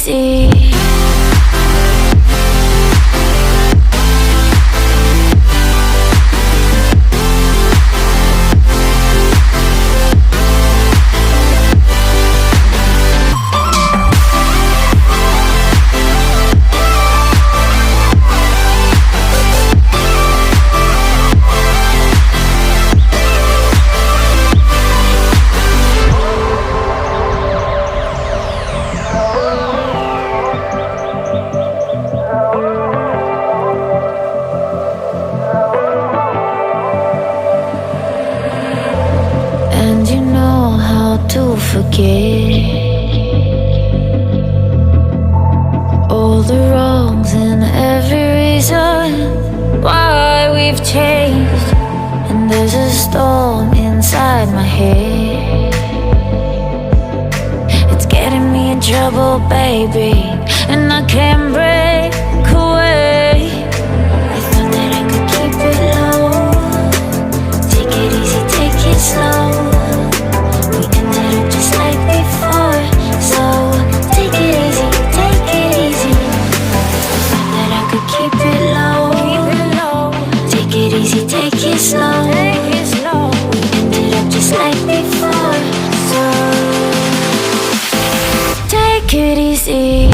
easy. And you know how to forget all the wrongs and every reason why we've changed. And there's a storm inside my head, it's getting me in trouble, baby, and I can't break away. I thought that I could keep it low, take it easy, take it slow. We ended up just like before, so take it easy, take it easy. I thought that I could keep it low, take it easy, take it slow. We ended up just like before, so take it easy.